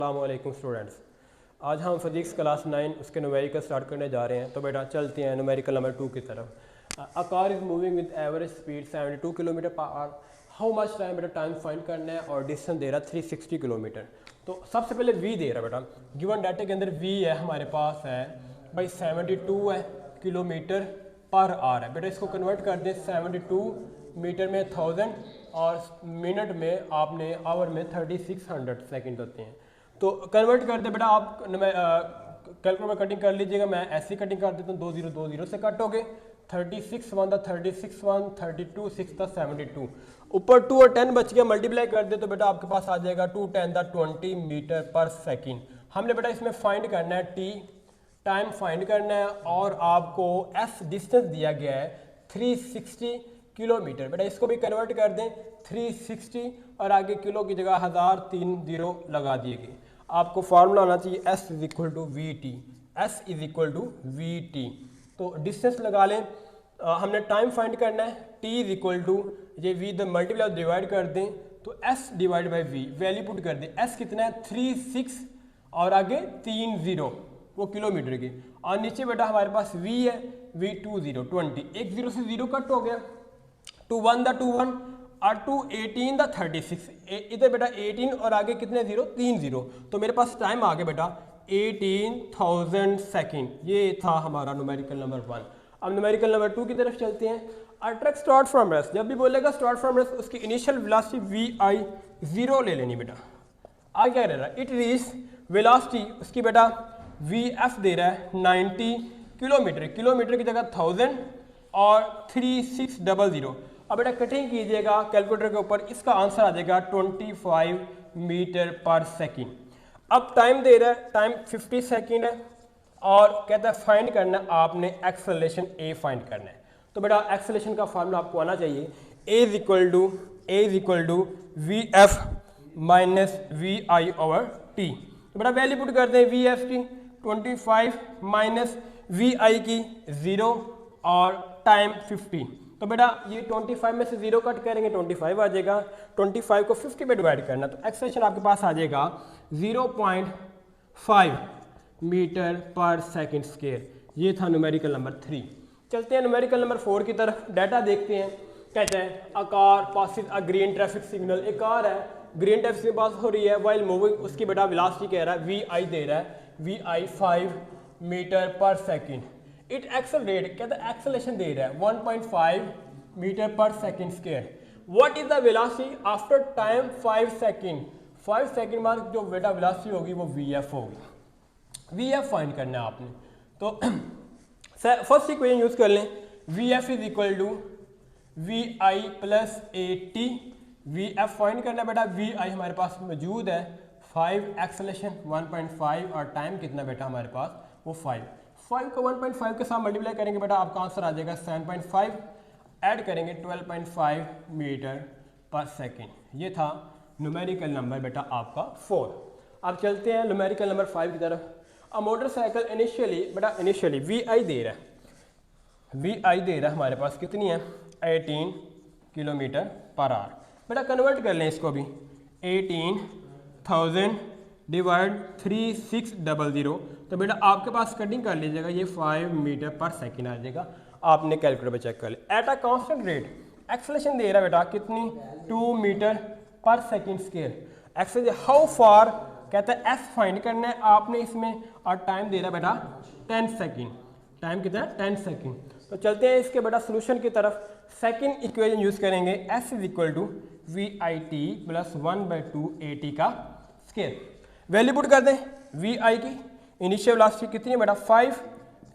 अस्सलामुअलैकुम स्टूडेंट्स, आज हम फिजिक्स क्लास 9 उसके न्यूमेरिकल स्टार्ट करने जा रहे हैं। तो बेटा चलते हैं न्यूमेरिकल नंबर 2 की तरफ। A car is moving with average speed 72 kilometre per hour. How much time, बेटा टाइम फाइंड करना है और डिस्टेंस दे रहा है 360 किलोमीटर। तो सबसे पहले वी दे रहा है बेटा, गिवन डाटा के अंदर वी है हमारे पास है भाई 72 है किलोमीटर पर आवर है। बेटा इसको कन्वर्ट कर दें 72 मीटर में 1000 और मिनट में आपने आवर में 3600 सेकंड होते हैं। तो कन्वर्ट कर दे बेटा, आप कैलकुलेटर में कटिंग कर लीजिएगा। मैं ऐसी कटिंग कर देता हूँ, 20 से कट हो गए। 36 1 36 1 32 6 72 ऊपर 2 और 10 बच गया। मल्टीप्लाई कर दे तो बेटा आपके पास आ जाएगा 2 10 20 मीटर पर सेकंड। हमने बेटा इसमें फाइंड करना है टी, टाइम फाइंड करना है और आपको एस डिस्टेंस दिया गया है 360 किलोमीटर। बेटा इसको भी कन्वर्ट कर दें 360 और आगे किलो की जगह 1030 लगा दिए गए। आपको फार्मूला आना चाहिए S is equal to V T, S is equal to V T. तो डिस्टेंस लगा लें। हमने टाइम फाइंड करना है, T इज इक्वल टू ये वी द मल्टीप्लाई डिवाइड कर दें तो S divide by V value put कर दें। S कितना है 36 और आगे 30 वो किलोमीटर की, और नीचे बेटा हमारे पास V है V 20 एक 0 से 0 कट हो गया, 2 1 द 2 1 और 2 18 द 36 इधर बेटा 18 और आगे कितने 0 3 0। तो मेरे पास टाइम आ गया बेटा 18,000 सेकंड। ये था हमारा न्यूमेरिकल नंबर 1। अब न्यूमेरिकल नंबर 2 की तरफ चलते हैं। अ ट्रक स्टार्ट फ्रॉम रेस्ट, जब भी बोलेगा स्टार्ट फ्रॉम रेस्ट उसकी इनिशियल वेलोसिटी वी आई 0 ले लेनी बेटा। आगे क्या रह रहा है, इट रीच वेलोसिटी उसकी बेटा वी एफ दे रहा है 90 किलोमीटर, किलोमीटर की जगह 1000 और 3600। अब बेटा कटिंग कीजिएगा कैलकुलेटर के ऊपर, इसका आंसर आ जाएगा 25 मीटर पर सेकंड। अब टाइम दे रहा है, टाइम 50 सेकंड है और कहता है फाइंड करना है आपने एक्सेलरेशन ए फाइंड करना है। तो बेटा एक्सेलरेशन का फार्मूला आपको आना चाहिए, A is equal to V F minus V I over T. तो बेटा वैल्यू पुट कर दें वी एफ की 25 माइनस वी आई की 0 और टाइम 50। तो बेटा ये 25 में से 0 कट करेंगे 25 आ जाएगा, 25 को 50 पे डिवाइड करना तो एक्सेलरेशन आपके पास आ जाएगा 0.5 मीटर पर सेकंड स्क्वायर। ये था न्यूमेरिकल नंबर 3। चलते हैं न्यूमेरिकल नंबर 4 की तरफ। डाटा देखते हैं। कहते हैं a car passes a green traffic signal. एक कार है, ग्रीन ट्रैफिक सिग्नल पास हो रही है वाइल मूविंग, उसकी बेटा वेलोसिटी कह रहा है वी आई दे रहा है V I 5 metre per second. It accelerate, कहता है एक्सेलरेशन दे रहा है 1.5 metre per second square. What is the velocity after time 5 second. 5 second बाद जो बेटा वेलोसिटी होगी वो वी एफ होगी। वी एफ फाइंड करना है आपने। तो फर्स्ट इक्वेशन यूज कर लें, V F is equal to V I plus A T. V F find करना है बेटा, वी आई हमारे पास मौजूद है 5, एक्सेलरेशन 1.5 और टाइम कितना बेटा हमारे पास वो 5 को 1.5 के साथ मल्टीप्लाई करेंगे बेटा आपका आंसर आ जाएगा 7.5, ऐड करेंगे 12.5 मीटर पर सेकंड। ये था न्यूमेरिकल नंबर बेटा आपका 4। अब चलते हैं न्यूमेरिकल नंबर 5 की तरफ। अ मोटरसाइकिल इनिशियली वी आई दे रहा है, वी आई दे रहा है हमारे पास कितनी है 18 किलोमीटर पर आवर। बेटा कन्वर्ट कर लें इसको भी 18,000 डिवाइड 3600। तो बेटा आपके पास कटिंग कर लीजिएगा, ये 5 मीटर पर सेकंड आ जाएगा। आपने कैलकुलेटर पे चेक कर लिया। At a constant rate acceleration दे रहा है बेटा कितनी 2 metre per second square. Acceleration how far, कहता है एस फाइंड करना है आपने इसमें, और टाइम दे रहा है बेटा 10 सेकंड। टाइम कितना है 10 सेकंड। तो चलते हैं इसके बेटा सोल्यूशन की तरफ। सेकंड इक्वेशन यूज करेंगे, S is equal to V I T plus 1/2 A T का स्क्वायर। वैल्यू पुट कर दें वी आई की इनिशियल वेलोसिटी कितनी है बेटा 5,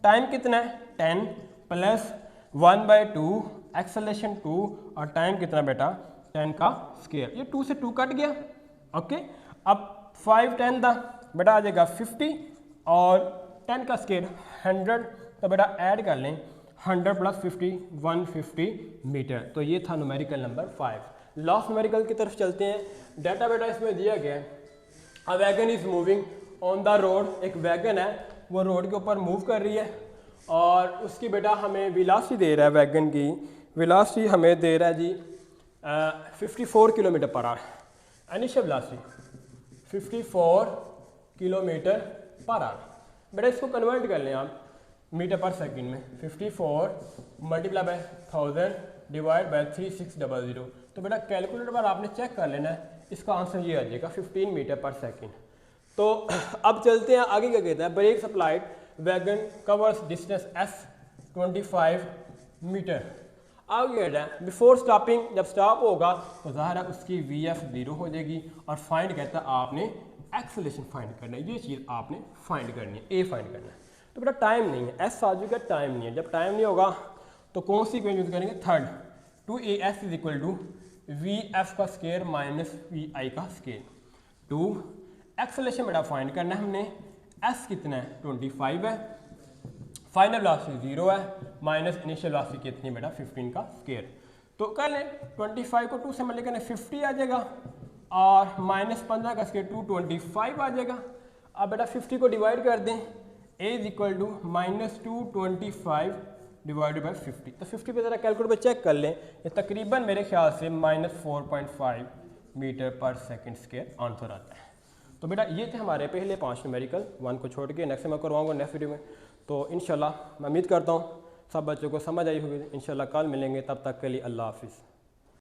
टाइम कितना है 10 प्लस 1/2 एक्सेलरेशन 2 और टाइम कितना बेटा 10 का स्क्वायर। ये 2 से 2 कट गया। ओके, अब 5 10 था बेटा आ जाएगा 50 और 10 का स्क्वायर 100। तो बेटा ऐड कर लें 100 प्लस 50 150 मीटर। तो ये था न्यूमेरिकल नंबर 5। लास्ट न्यूमेरिकल की तरफ चलते हैं। डाटा बेटा इसमें दिया गया है a wagon is moving on the road. एक वैगन है वो रोड के ऊपर मूव कर रही है और उसकी बेटा हमें वेलोसिटी दे रहा है, वैगन की वेलोसिटी हमें दे रहा है जी 54 kilometre per hour. Initial velocity 54 kilometre per hour. बेटा इसको कन्वर्ट कर लें आप मीटर पर सेकंड में, 54 मल्टीप्लाई बाय 1000 डिवाइड बाय 3600। तो बेटा कैलकुलेटर पर आपने चेक कर लेना है, इसका आंसर ये आ जाएगा 15 मीटर पर सेकंड। तो अब चलते हैं आगे, क्या कहता है, brake supplied wagon covers distance S 25 metre. आगे कहता है बिफोर स्टॉपिंग, जब स्टॉप होगा तो ज़ाहिर है उसकी VF 0 हो जाएगी, और फाइंड कहता है आपने एक्सेलरेशन फाइंड करना है, ये चीज़ आपने फाइंड करनी है, ए फाइंड करना है। तो बेटा टाइम नहीं है, एस आ जाएगा, टाइम नहीं है। जब टाइम नहीं होगा तो कौन सी इक्वेशन यूज़ करेंगे, third, 2AS is equal to VF का स्केयर माइनस VI का स्केयर। टू एक्सेलरेशन बेटा फाइंड करना है हमने, एस कितना है 25 है, फाइनल वेलोसिटी 0 है, माइनस इनिशियल वेलोसिटी कितनी बेटा 15 का स्केयर। तो कर लें 25 को 2 से मल्टीप्लाई करें 50 आ जाएगा, और माइनस 15 का स्केयर 225 आ जाएगा। अब बेटा 50 को डिवाइड कर दें, A is equal to minus 225 divided by 50। तो 50 पे ज़रा कैलकुलेटर पे चेक कर लें, ये तकरीबन मेरे ख्याल से minus 4.5 metre per second square answer आता है। तो बेटा ये थे हमारे पहले 5 न्यूमेरिकल, 1 को छोड़ के, नेक्स्ट मैं करवाऊंगा नेक्स्ट वीडियो में। तो इंशाल्लाह मैं उम्मीद करता हूँ सब बच्चों को समझ आई होगी। इंशाल्लाह कल मिलेंगे, तब तक के लिए अल्लाह हाफिज़।